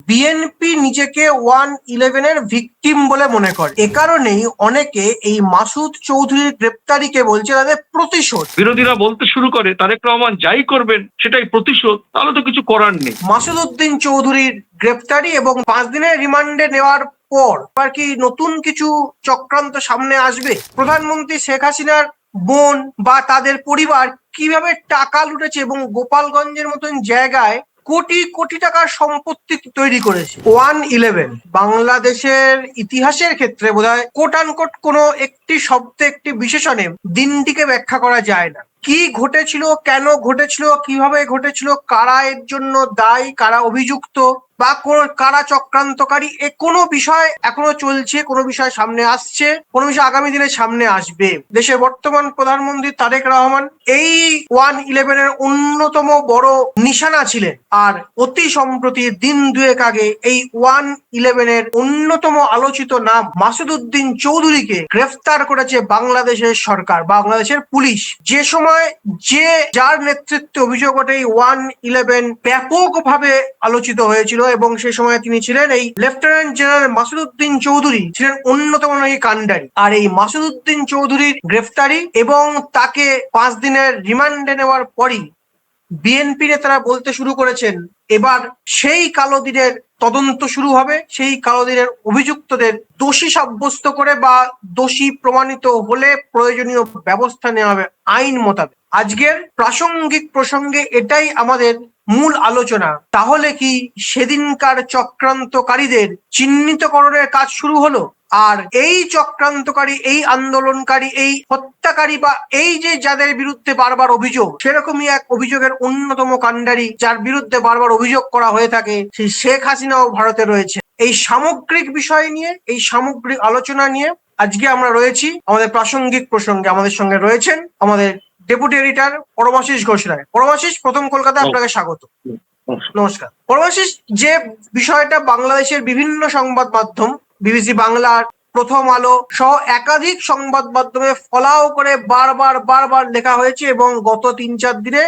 BNP নিজেকে 1/11-এর victim বলে মনে করে। এ কারণেই অনেকে এই মাসুদ চৌধুরীর গ্রেপ্তারিকে বলছে তাদের প্রতিশোধ। বিরোধীরা বলতে শুরু করে তারেক রহমান যাই করবেন সেটাই প্রতিশোধ, তাহলে তো কিছু করার নেই। মাসুদ উদ্দিন চৌধুরীর গ্রেপ্তারি এবং 5 দিনের রিমান্ডে নেওয়ার পর আর কি নতুন কিছু চক্রান্ত সামনে আসবে? প্রধানমন্ত্রী শেখ হাসিনার বোন বা তাদের পরিবার কিভাবে টাকা লুটেছে এবং গোপালগঞ্জের মতন জায়গায় কোটি কোটি টাকার সম্পত্তি তৈরি করেছে। 1/11 বাংলাদেশের ইতিহাসের ক্ষেত্রে বোধহয় কোট আনকোট কোনো একটি শব্দে, একটি বিশেষণে দিনটিকে ব্যাখ্যা করা যায় না। কি ঘটেছিল, কেন ঘটেছিল, কিভাবে ঘটেছিল, কারা এর জন্য দায়ী, কারা অভিযুক্ত বা কারা চক্রান্তকারী, এ কোনো বিষয় এখনো চলছে, কোনো বিষয় সামনে আসছে, কোনো বিষয় আগামী দিনে সামনে আসবে। দেশের বর্তমান প্রধানমন্ত্রী তারেক রহমান এই 1/11-এর অন্যতম বড় নিশানা ছিলেন। আর অতি সম্প্রতি দিন দুয়েক আগে এই 1/11-এর অন্যতম আলোচিত নাম মাসুদ উদ্দিন চৌধুরীকে গ্রেফতার করেছে বাংলাদেশের সরকার, বাংলাদেশের পুলিশ। যে সময় যার নেতৃত্বে অভিযোগ ওঠে এই 1/11 ব্যাপকভাবে আলোচিত হয়েছিল এবং সে সময় তিনি ছিলেন এই লেফটেন্যান্ট জেনারেল মাসুদ উদ্দিন চৌধুরী, ছিলেন অন্যতম নাকি কাণ্ডারি। আর এই মাসুদ উদ্দিন চৌধুরীর গ্রেফতারি এবং তাকে 5 দিনের রিমান্ডে নেওয়ার পরই বিএনপি নেতারা বলতে শুরু করেছেন এবার সেই কালো দিনের তদন্ত শুরু হবে, সেই কালো দিনের অভিযুক্তদের দোষী সাব্যস্ত করে বা দোষী প্রমাণিত হলে প্রয়োজনীয় ব্যবস্থা নেওয়া হবে আইন মোতাবেক। আজকের প্রাসঙ্গিক প্রসঙ্গে এটাই আমাদের মূল আলোচনা। তাহলে কি সেদিনকার চক্রান্তকারীদের চিহ্নিতকরণের কাজ শুরু হলো? আর এই চক্রান্তকারী, এই আন্দোলনকারী, এই হত্যাকারী বা এই যে যাদের বিরুদ্ধে বারবার অভিযোগ, সেরকমই এক অভিযোগের অন্যতম কাণ্ডারি যার বিরুদ্ধে বারবার অভিযোগ করা হয়ে থাকে, সেই শেখ হাসিনাও ভারতে রয়েছে। এই সামগ্রিক বিষয় নিয়ে, এই সামগ্রিক আলোচনা নিয়ে আজকে আমরা রয়েছি আমাদের প্রাসঙ্গিক প্রসঙ্গে। আমাদের সঙ্গে রয়েছেন আমাদের ডেপুটি এডিটর পরমাশিস ঘোষ রায়। পরমাশিস, প্রথম কলকাতা, আপনাকে স্বাগত। নমস্কার পরমাশিস। যে বিষয়টা বাংলাদেশের বিভিন্ন সংবাদ মাধ্যম, বিবিসি বাংলার, প্রথম আলো সহ একাধিক সংবাদ মাধ্যমে ফলাও করে বারবার বারবার লেখা হয়েছে এবং গত 3-4 দিনে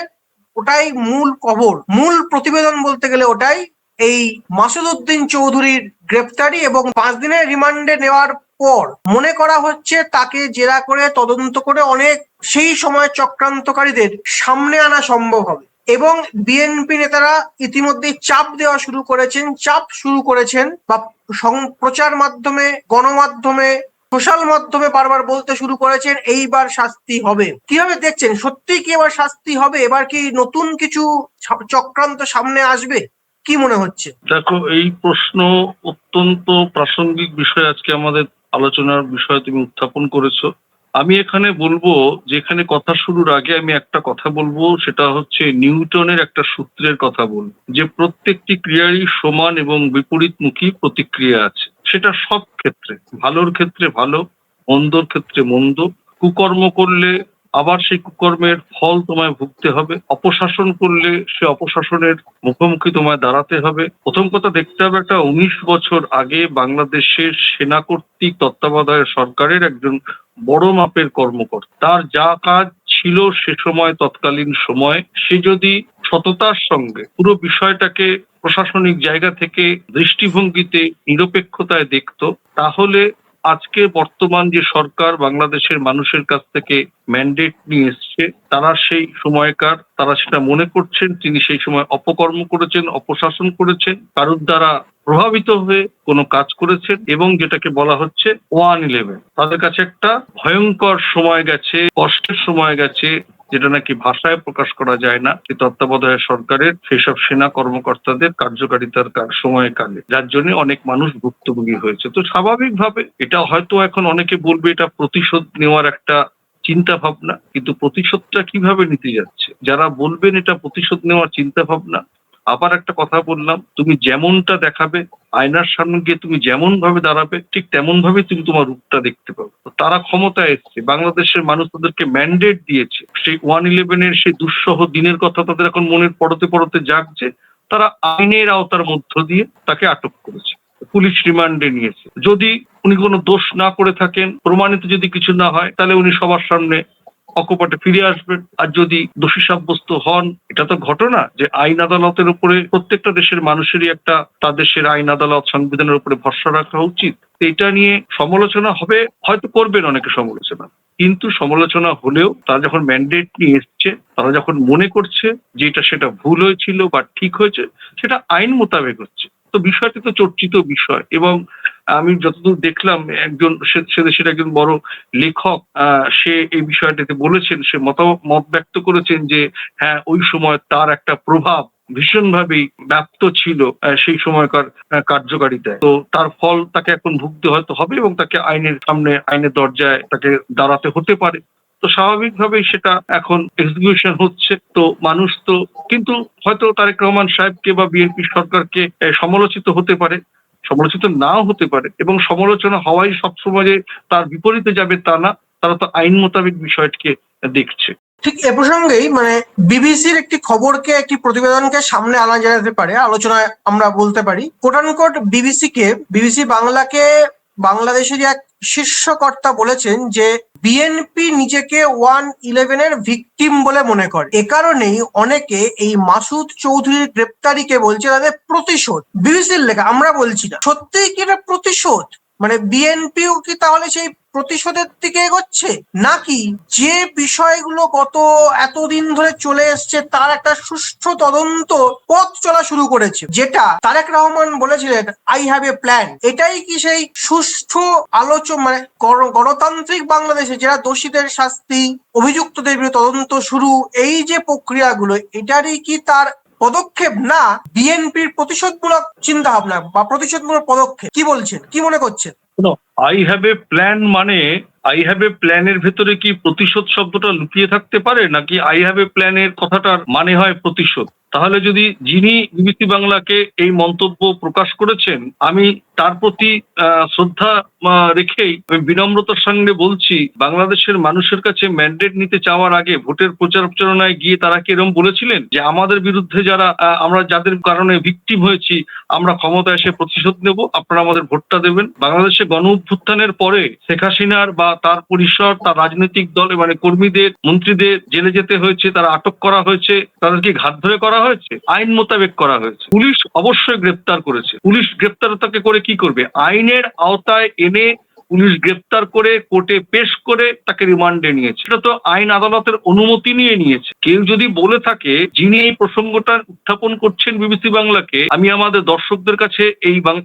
ওটাই মূল খবর, মূল প্রতিবেদন বলতে গেলে ওটাই, এই মাসুদ উদ্দিন চৌধুরীর গ্রেপ্তারি এবং 5 দিনের রিমান্ডে নেওয়ার পর মনে করা হচ্ছে তাকে জেরা করে তদন্ত করে অনেক সেই সময় চক্রান্তকারীদের সামনে আনা সম্ভব হবে। এবং বিএনপি নেতারা ইতিমধ্যে চাপ দেওয়া শুরু করেছেন বা প্রচার মাধ্যমে, গণমাধ্যমে, সোশ্যাল মাধ্যমে বারবার বলতে শুরু করেছেন এইবার শাস্তি হবে। কিভাবে দেখছেন, সত্যি কি এবার শাস্তি হবে? এবার কি নতুন কিছু চক্রান্ত সামনে আসবে? কি মনে হচ্ছে? দেখো, এই প্রশ্ন অত্যন্ত প্রাসঙ্গিক বিষয় আজকে আমাদের আলোচনার বিষয় তুমি উত্থাপন করেছো। আমি এখানে বলবো যে এখানে কথা শুরুর আগে আমি একটা কথা বলবো, সেটা হচ্ছে নিউটনের একটা সূত্রের কথা বলবো, যে প্রত্যেকটি ক্রিয়ারই সমান এবং বিপরীতমুখী প্রতিক্রিয়া আছে। সেটা সব ক্ষেত্রে, ভালোর ক্ষেত্রে ভালো, মন্দর ক্ষেত্রে মন্দ। কুকর্ম করলে আবার সেই কুকর্মের ফল তোমায় ভুগতে হবে, অপশাসন করলে সে অপশাসনের মুখোমুখি তোমায় দাঁড়াতে হবে। প্রথম কথা দেখতে হবে, একটা 19 বছর আগে বাংলাদেশের সেনা কর্তৃক তত্ত্বাবধায়ক সরকারের একজন বড় মাপের কর্মকর্তা, তার যা কাজ ছিল সে সময়, তৎকালীন সময়, সে যদি সততার সঙ্গে পুরো বিষয়টাকে প্রশাসনিক জায়গা থেকে দৃষ্টিভঙ্গিতে নিরপেক্ষতায় দেখতো, তাহলে আজকে বর্তমান যে সরকার বাংলাদেশের মানুষের কাছ থেকে ম্যান্ডেট নিয়ে এসছে, তারা সেই সময়কার, তারা সেটা মনে করছেন তিনি সেই সময় অপকর্ম করেছেন, অপশাসন করেছেন, কারোর দ্বারা প্রভাবিত হয়ে কোনো কাজ করেছেন এবং যেটাকে বলা হচ্ছে 1/11। তাদের কাছে একটা ভয়ঙ্কর সময় গেছে, কষ্টের সময় গেছে, যেটা নাকি ভাষায় প্রকাশ করা যায় না, যে তত্ত্বাবধায়ক সরকারের সেসব সেনা কর্মকর্তাদের কার্যকারিতার সময়কালে, যার জন্য অনেক মানুষ ভুক্তভোগী হয়েছে। তো স্বাভাবিকভাবে এটা হয়তো এখন অনেকে বলবে এটা প্রতিশোধ নেওয়ার একটা চিন্তা ভাবনা, কিন্তু প্রতিশোধটা কিভাবে নিতে যাচ্ছে, যারা বলবেন এটা প্রতিশোধ নেওয়ার চিন্তা ভাবনা, আবার একটা কথা বললাম, তুমি যেমনটা দেখাবে, আয়নার সামনে গিয়ে তুমি যেমন ভাবে দাঁড়াবে, ঠিক তেমন ভাবে তুমি তোমার রূপটা দেখতে পাবে। তারা ক্ষমতায় এসছে, বাংলাদেশের মানুষ তাদেরকে ম্যান্ডেট দিয়েছে, সেই 1/11-এর সেই দুঃসহ দিনের কথা তাদের এখন মনের পরতে পরতে জাগছে। তারা আইনের আওতার মধ্য দিয়ে তাকে আটক করেছে, পুলিশ রিমান্ডে নিয়েছে। যদি উনি কোনো দোষ না করে থাকেন, প্রমাণিত যদি কিছু না হয়, তাহলে উনি সবার সামনে অকপটে ফিরে আসবেন। আর যদি দোষী সাব্যস্ত হন, এটা তো ঘটনা যে আইন আদালতের উপরে প্রত্যেকটা দেশের মানুষেরই একটা তার দেশের আইন আদালত সংবিধানের উপরে ভরসা রাখা উচিত। এটা নিয়ে সমালোচনা হবে, হয়তো করবেন অনেকে সমালোচনা, কিন্তু সমালোচনা হলেও তারা যখন ম্যান্ডেট নিয়ে এসছে, তারা যখন মনে করছে যে এটা সেটা ভুল হয়েছিল বা ঠিক হয়েছে, সেটা আইন মোতাবেক হচ্ছে। তো বিষয়টি তো চর্চিত বিষয়, এবং আমি যতদূর দেখলাম একজন সে দেশের একজন বড় লেখক সে এই বিষয়টাতে বলেছেন, সে মত ব্যক্ত করেছেন যে হ্যাঁ, ওই সময় তার একটা প্রভাব ভীষণভাবেই ব্যাপ্ত ছিল সেই সময়কার কার্যকারিতায়। তো তার ফল তাকে এখন ভুগতে হয়তো হবে, এবং তাকে আইনের সামনে, আইনের দরজায় তাকে দাঁড়াতে হতে পারে। তো স্বাভাবিকভাবেই সেটা এখন এক্সিকিউশন হচ্ছে। তো মানুষ তো কিন্তু হয়তো তারেক রহমান সাহেবকে বা বিএনপি সরকারকে সমালোচিত হতে পারে, সমালোচিত নাও হতে পারে, এবং সমালোচনা হওয়াই সবসময় যে তার বিপরীতে যাবে তা না। তারা তো আইন মোতাবেক বিষয়টিকে দেখছে। ঠিক এ প্রসঙ্গেই মানে বিবিসির একটি খবরকে, একটি প্রতিবেদনকে সামনে আনা যেতে পারে, আলোচনায় আমরা বলতে পারি। কোটানকোট বিবিসি বাংলাকে বাংলাদেশের এক শীর্ষ কর্তা বলেছেন যে বিএনপি নিজেকে 1/11 ভিকটিম বলে মনে করে। এ কারণেই অনেকে এই মাসুদ চৌধুরীর গ্রেপ্তারিকে বলছে তাদের প্রতিশোধ। বিবিসির লেখা, আমরা বলছি না। সত্যিই কি এটা প্রতিশোধ? মানে বিএনপিও কি তাহলে সেই প্রতিশোধের দিকে এগোচ্ছে, নাকি যে বিষয়গুলো গত এতদিন ধরে চলে এসছে তার একটা সুষ্ঠু তদন্ত পথ চলা শুরু করেছে, যেটা তারেক রহমান বলেছিলেন আই হ্যাভ এ প্ল্যান? এটাই কি সেই সুষ্ঠু মানে গণতান্ত্রিক বাংলাদেশে যারা দোষীদের শাস্তি, অভিযুক্তদের বিরুদ্ধে তদন্ত শুরু, এই যে প্রক্রিয়াগুলো, এটারই কি তার পদক্ষেপ, না বিএনপির প্রতিশোধমূলক চিন্তা ভাবনা বা প্রতিশোধমূলক পদক্ষেপ? কি বলছেন, কি মনে করছেন? আই হ্যাভ এ প্ল্যান মানে আই হ্যাভ এ প্ল্যানের ভেতরে কি প্রতিশোধ শব্দটা লুকিয়ে থাকতে পারে, নাকি আই হ্যাভ এ প্ল্যানের কথাটার মানে হয় প্রতিশোধ? তাহলে যদি যিনি বিবিসি বাংলাকে এই মন্তব্য প্রকাশ করেছেন, আমি তার প্রতি শ্রদ্ধা রেখেই আমি বিনম্রতার সঙ্গে বলছি, বাংলাদেশের মানুষের কাছে ম্যান্ডেট নিতে চাওয়ার আগে ভোটের প্রচার প্রচারণায় গিয়ে তারা কি এরকম বলেছিলেন যে আমাদের বিরুদ্ধে যারা আমরা যাদের কারণে ভিকটিম হয়েছি, আমরা ক্ষমতা এসে প্রতিশোধ নেব, আপনারা আমাদের ভোটটা দেবেন? বাংলাদেশে গণ অভ্যুত্থানের পরে শেখ হাসিনার বা তার পরিসর, তার রাজনৈতিক দলে মানে কর্মীদের, মন্ত্রীদের জেলে যেতে হয়েছে, তারা আটক করা হয়েছে, তাদেরকে ঘাত ধরে করা হয়েছে, আইন মোতাবেক করা হয়েছে। পুলিশ অবশ্যই গ্রেপ্তার করেছে। পুলিশ গ্রেপ্তার তাকে করে কি করবে? আইনের আওতায় এনে পুলিশ গ্রেপ্তার করে কোর্টে পেশ করে তাকে রিমান্ডে নিয়েছে। এটা তো আইন আদালতের অনুমতি নিয়ে নিয়েছে। কেউ যদি বলে থাকে, যিনি এই প্রসঙ্গটা উত্থাপন করছেন বিবিসি বাংলাকে, আমি আমাদের দর্শকদের কাছে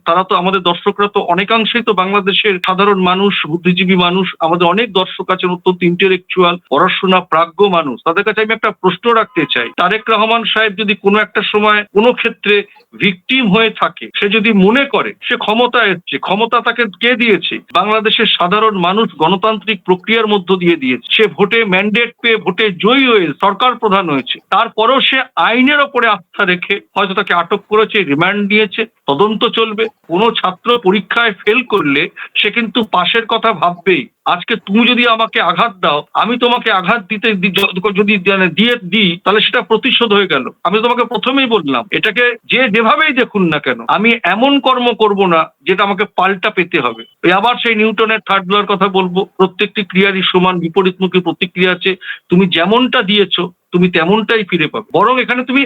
তারা তো আমাদের দর্শকরা তো অনেকাংশেই তো বাংলাদেশের সাধারণ মানুষ, বুদ্ধিজীবী মানুষ, আমাদের অনেক দর্শক আছেন অত্যন্ত ইন্টেলেকচুয়াল, পড়াশোনা প্রাজ্ঞ মানুষ। তাদের কাছে আমি একটা প্রশ্ন রাখতে চাই, তারেক রহমান সাহেব যদি কোনো একটা সময় কোনো ক্ষেত্রে ভিকটিম হয়ে থাকে, সে যদি মনে করে সে ক্ষমতা এসছে, ক্ষমতা তাকে কে দিয়েছে? বাংলাদেশের সাধারণ মানুষ গণতান্ত্রিক প্রক্রিয়ার মধ্য দিয়ে দিয়েছে। সে ভোটে ম্যান্ডেট পেয়ে ভোটে জয়ী হয়ে সরকার প্রধান হয়েছে। তারপরেও সে আইনের ওপরে আস্থা রেখে হয়তো তাকে আটক করেছে, রিমান্ড নিয়েছে, তদন্ত চলবে। কোনো ছাত্র পরীক্ষায় ফেল করলে সে কিন্তু পাশের কথা ভাববেই। আজকে তুমি যদি আমাকে আঘাত দাও, আমি তোমাকে আঘাত দিতে যদি দিয়ে দিই, তাহলে সেটা প্রতিশোধ হয়ে গেল। আমি তোমাকে প্রথমেই বললাম, এটাকে যে যেভাবেই দেখুন না কেন, আমি এমন কর্ম করব না যেটা আমাকে পাল্টা পেতে হবে। আবার সেই নিউটনের থার্ড লর কথা বলবো, প্রত্যেকটি ক্রিয়ারই সমান বিপরীতমুখী প্রতিক্রিয়া আছে। তুমি যেমনটা দিয়েছো তুমি তেমনটাই ফিরে পাবে, বরং এখানে তুমি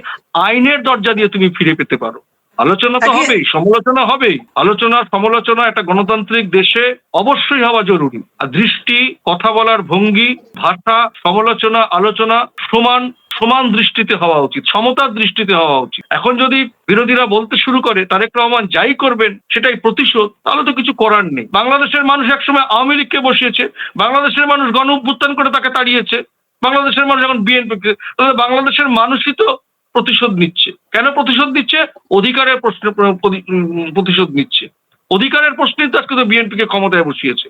আইনের দরজা দিয়ে তুমি ফিরে পেতে পারো। আলোচনা তো হবেই, সমালোচনা হবেই। আলোচনা সমালোচনা একটা গণতান্ত্রিক দেশে অবশ্যই হওয়া জরুরি। আর দৃষ্টি, কথা বলার ভঙ্গি, ভাষা, সমালোচনা, আলোচনা সমান দৃষ্টিতে হওয়া উচিত, সমতার দৃষ্টিতে হওয়া উচিত। এখন যদি বিরোধীরা বলতে শুরু করে তারেক রহমান যাই করবেন সেটাই প্রতিশোধ, তাহলে তো কিছু করার নেই। বাংলাদেশের মানুষ একসময় আওয়ামী লীগকে বসিয়েছে, বাংলাদেশের মানুষ গণ অভ্যুত্থান করে তাকে তাড়িয়েছে, বাংলাদেশের মানুষ এখন বিএনপিকে, তাহলে বাংলাদেশের মানুষই তো প্রতিশোধ নিচ্ছে। কেন প্রতিশোধ নিচ্ছে? অধিকারের প্রশ্নে প্রতিশোধ নিচ্ছে। অধিকারের প্রশ্নেই তো আজকে তো বিএনপিকে ক্ষমতায় বসিয়েছে।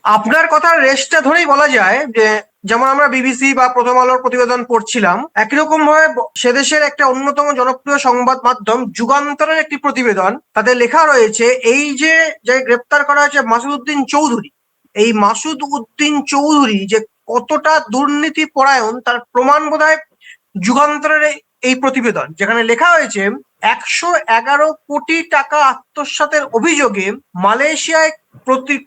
আপনার কথার রেশটা ধরেই বলা যায় যে যেমন আমরা বিবিসি বা প্রথম আলোর প্রতিবেদন পড়ছিলাম, একই রকম ভাবে সেদেশের একটা অন্যতম জনপ্রিয় সংবাদ মাধ্যম যুগান্তরের একটি প্রতিবেদন, তাতে লেখা রয়েছে এই যে গ্রেপ্তার করা হয়েছে মাসুদ উদ্দিন চৌধুরী, এই মাসুদ উদ্দিন চৌধুরী যে কতটা দুর্নীতি পরায়ণ তার প্রমাণ বোধহয় যুগান্তরের এই প্রতিবেদন, যেখানে লেখা হয়েছে 111 কোটি টাকা আত্মসাতের অভিযোগে মালয়েশিয়ায়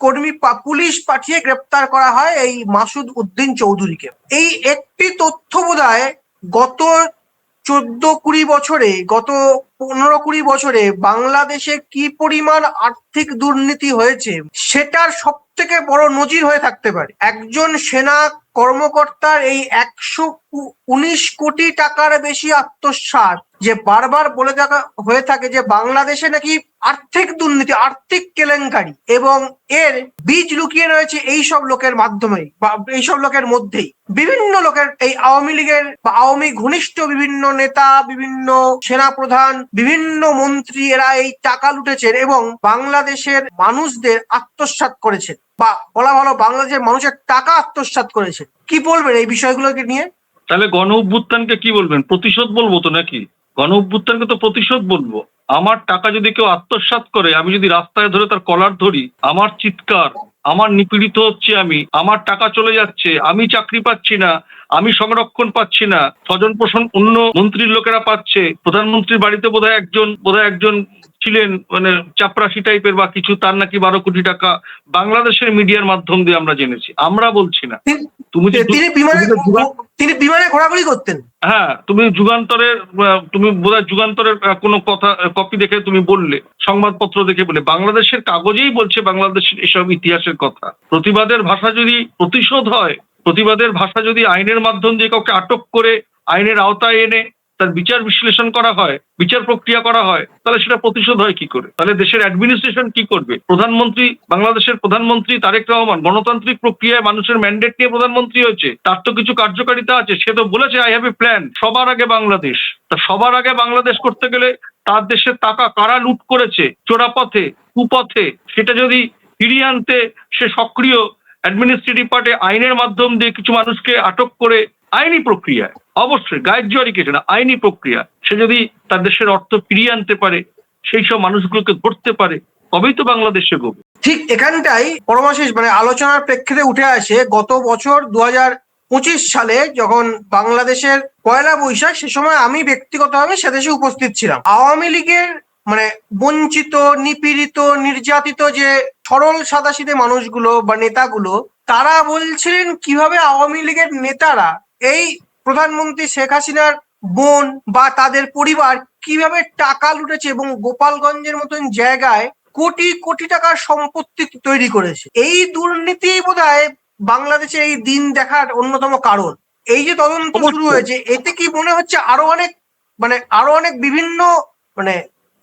কর্মী পুলিশ পাঠিয়ে গ্রেপ্তার করা হয় এই মাসুদ উদ্দিন চৌধুরীকে। এই একটি তথ্য বোধহয় গত 14-20 বছরে, গত 15-20 বছরে বাংলাদেশে কি পরিমাণ আর্থিক দুর্নীতি হয়েছে সেটার সব থেকে বড় নজির হয়ে থাকতে পারে। একজন সেনা কর্মকর্তার এই 119 কোটি টাকার বেশি আত্মসাৎ, যে বারবার বলে থাকা হয়ে থাকে যে বাংলাদেশে নাকি আর্থিক দুর্নীতি, আর্থিক কেলেঙ্কারি, এবং এর বীজ লুকিয়ে রয়েছে এইসব লোকের মাধ্যমেই বা এইসব লোকের মধ্যেই। বিভিন্ন লোকের, এই আওয়ামী লীগের বা আওয়ামী ঘনিষ্ঠ বিভিন্ন নেতা, বিভিন্ন সেনাপ্রধান, বিভিন্ন মন্ত্রী, এরা এই টাকা লুটেছেন এবং বাংলাদেশের মানুষদের আত্মসাৎ করেছেন, বা বলা ভালো বাংলাদেশের মানুষের টাকা আত্মসাৎ করেছেন। কি বলবেন এই বিষয়গুলোকে নিয়ে? তাহলে গণ অভ্যুত্থানকে কি বলবেন? প্রতিশোধ বলবো তো নাকি? গণ অভ্যুত্থানকে তো প্রতিশোধ বলবো। আমার টাকা যদি কেউ আত্মসাৎ করে, আমি যদি রাস্তায় ধরে তার কলার ধরি, আমার চিৎকার, আমার নিপীড়িত হচ্ছে, আমার টাকা চলে যাচ্ছে, আমি চাকরি পাচ্ছি না, আমি সংরক্ষণ পাচ্ছি না, স্বজন পোষণ অন্য মন্ত্রীর লোকেরা পাচ্ছে, প্রধানমন্ত্রীর বাড়িতে বোধহয় একজন ছিলেন মানে চাপরাশি টাইপের বা কিছু, তার নাকি 12 কোটি টাকা বাংলাদেশের মিডিয়ার মাধ্যম দিয়ে আমরা জেনেছি, আমরা বলছি না। তিনি বিমানে ঘোরাঘুরি করতেন। হ্যাঁ, তুমি বোধহয় যুগান্তরের কোনো কথা কপি দেখে তুমি বললে, সংবাদপত্র দেখে বলে, বাংলাদেশের কাগজেই বলছে বাংলাদেশের এসব ইতিহাসের কথা। প্রতিবাদের ভাষা যদি প্রতিশোধ হয়, প্রতিবাদের ভাষা যদি আইনের মাধ্যম দিয়ে কাউকে আটক করে আইনের আওতায় এনে তার বিচার বিশ্লেষণ করা হয়, বিচার প্রক্রিয়া করা হয়, তাহলে সেটা প্রতিশোধ হয় কি করে? তাহলে দেশের অ্যাডমিনিস্ট্রেশন কি করবে? বাংলাদেশের প্রধানমন্ত্রী তারেক রহমান গণতান্ত্রিক প্রক্রিয়ায় মানুষের ম্যান্ডেট নিয়ে প্রধানমন্ত্রী হয়েছে, তার তো কিছু কার্যকারিতা আছে। সে তো বলেছে আই হ্যাভ এ প্ল্যান, সবার আগে বাংলাদেশ। তা সবার আগে বাংলাদেশ করতে গেলে তার দেশের টাকা কারা লুট করেছে চোরাপথে, কুপথে, সেটা যদি ফিরিয়ে আনতে সে সক্রিয় অ্যাডমিনিস্ট্রেটিভ পার্টে আইনের মাধ্যম দিয়ে কিছু মানুষকে আটক করে আইনি প্রক্রিয়ায়, অবশ্যই গায়ের জোয়ারি কিছু না, আইনি প্রক্রিয়া, সে যদি তার দেশের অর্থ ফিরিয়ে আনতে পারে, সেই সব মানুষগুলোকে ধরতে পারে, তবেই তো বাংলাদেশে গবে। ঠিক এখানটাই পরমাশেষ মানে আলোচনার প্রেক্ষিতে উঠে আসে গত বছর 2025 সালে যখন বাংলাদেশের পয়লা বৈশাখ, সে সময় আমি ব্যক্তিগতভাবে সেদেশে উপস্থিত ছিলাম। আওয়ামী লীগের মানে বঞ্চিত, নিপীড়িত, নির্যাতিত যে সরল সাদাসিধে মানুষগুলো বা নেতাগুলো, তারা বলছিলেন কিভাবে আওয়ামী লীগের নেতারা এই প্রধানমন্ত্রী শেখ হাসিনার বোন বা তাদের পরিবার কিভাবে টাকা লুটেছে এবং গোপালগঞ্জের মতন জায়গায় কোটি কোটি টাকার সম্পত্তি তৈরি করেছে। এই দুর্নীতি বোধহয় বাংলাদেশে এই দিন দেখার অন্যতম কারণ। এই যে তদন্ত শুরু হয়েছে, এতে কি মনে হচ্ছে আরো অনেক বিভিন্ন মানে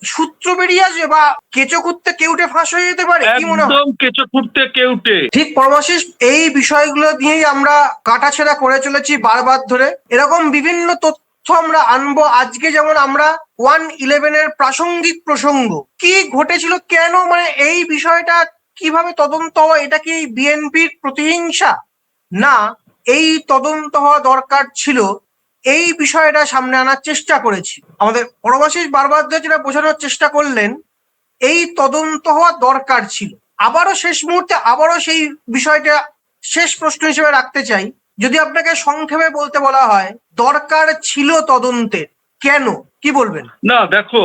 সূত্র বেরিয়ে আসবে বা কেঁচো খুঁড়তে কেউটে ফাঁস হয়ে যেতে পারে? কি মনে হয়? একদম কেঁচো খুঁড়তে কেউটে। ঠিক পরমাশিস, এই বিষয়গুলো নিয়েই আমরা কাটাছেড়া করে চলেছি বারবার ধরে। এরকম বিভিন্ন তথ্য আমরা আনবো। আজকে যেমন আমরা 1/11 এর প্রাসঙ্গিক প্রসঙ্গ কি ঘটেছিল, কেন মানে এই বিষয়টা কিভাবে তদন্ত হয়, এটা কি বিএনপির প্রতিহিংসা, না এই তদন্ত হওয়া দরকার ছিল, এই বিষয়টা সামনে আনার চেষ্টা করেছি। আমাদের পরমাশিস বারবার ধরে যেটা বোঝানোর চেষ্টা করলেন, এই তদন্ত হওয়া দরকার ছিল। আবারও শেষ মুহূর্তে আবারও সেই বিষয়টা শেষ প্রশ্ন হিসেবে রাখতে চাই, যদি আপনাকে সংক্ষেপে বলতে বলা হয় দরকার ছিল তদন্তের, কেন, কি বলবেন? না দেখো,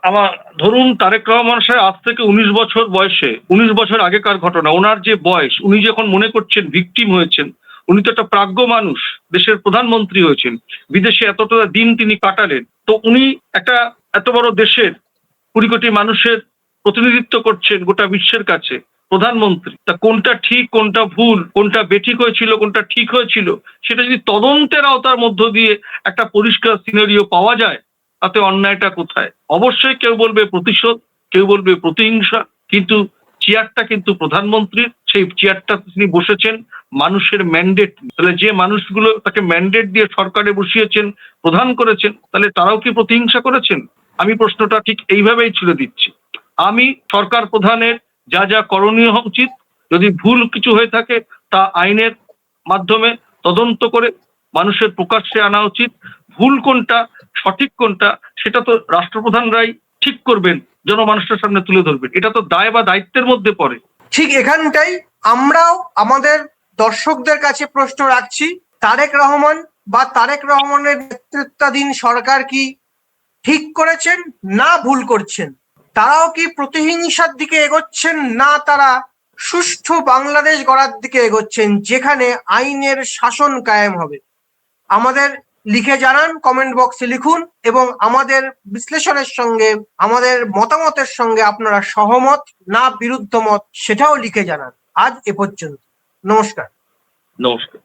আমার ধরুন তারেক রহমান সাহেব আজ থেকে 19 বছর বয়সে, 19 বছর আগেকার ঘটনা, ওনার যে বয়স, উনি যখন মনে করছেন ভিকটিম হয়েছেন, উনি তো একটা প্রাজ্ঞ মানুষ, দেশের প্রধানমন্ত্রী হয়েছেন, বিদেশে এতটা দিন তিনি কাটালেন, তো উনি একটা এত বড় দেশের 20 কোটি মানুষের প্রতিনিধিত্ব করছেন গোটা বিশ্বের কাছে, প্রধানমন্ত্রী। তা কোনটা ঠিক, কোনটা ভুল, কোনটা বেঠিক হয়েছিল, কোনটা ঠিক হয়েছিল, সেটা যদি তদন্তের আওতার মধ্য দিয়ে একটা পরিষ্কার সিনারিও পাওয়া যায়, তাতে অন্যায়টা কোথায়? অবশ্যই কেউ বলবে প্রতিশোধ, কেউ বলবে প্রতিহিংসা, কিন্তু চেয়ারটা কিন্তু প্রধানমন্ত্রীর, সেই চেয়ারটা তিনি বসেছেন মানুষের ম্যান্ডেট। তাহলে যে মানুষগুলো তাকে ম্যান্ডেট দিয়ে সরকারে বসিয়েছেন, প্রধান করেছেন, তাহলে তারাও কি প্রতিহিংসা করেছেন? আমি প্রশ্নটা ঠিক এইভাবেই ছুড়ে দিচ্ছি। আমি সরকার প্রধানের যা যা করণীয় হওয়া উচিত, যদি ভুল কিছু হয়ে থাকে তা আইনের মাধ্যমে তদন্ত করে মানুষের প্রকাশ্যে আনা উচিত। ভুল কোনটা, সঠিক কোনটা, সেটা তো রাষ্ট্রপ্রধানরাই ঠিক করবেন, জনমানুষের সামনে তুলে ধরবেন। এটা তো দায় বা দায়িত্বের মধ্যে পড়ে। ঠিক এখানটাই আমরাও আমাদের দর্শকদের কাছে প্রশ্ন রাখছি, তারেক রহমান বা তারেক রহমানের নেতৃত্বাধীন সরকার কি ঠিক করেছেন না ভুল করছেন? তারাও কি প্রতিহিংসার দিকে এগোচ্ছেন, না তারা সুষ্ঠু বাংলাদেশ গড়ার দিকে এগোচ্ছেন, যেখানে আইনের শাসন কায়েম হবে? আমাদের লিখে জানান, কমেন্ট বক্সে লিখুন, এবং আমাদের বিশ্লেষণের সঙ্গে, আমাদের মতামতের সঙ্গে আপনারা সহমত না বিরুদ্ধ মত সেটাও লিখে জানান। আজ এ পর্যন্ত। নমস্কার। নমস্কার।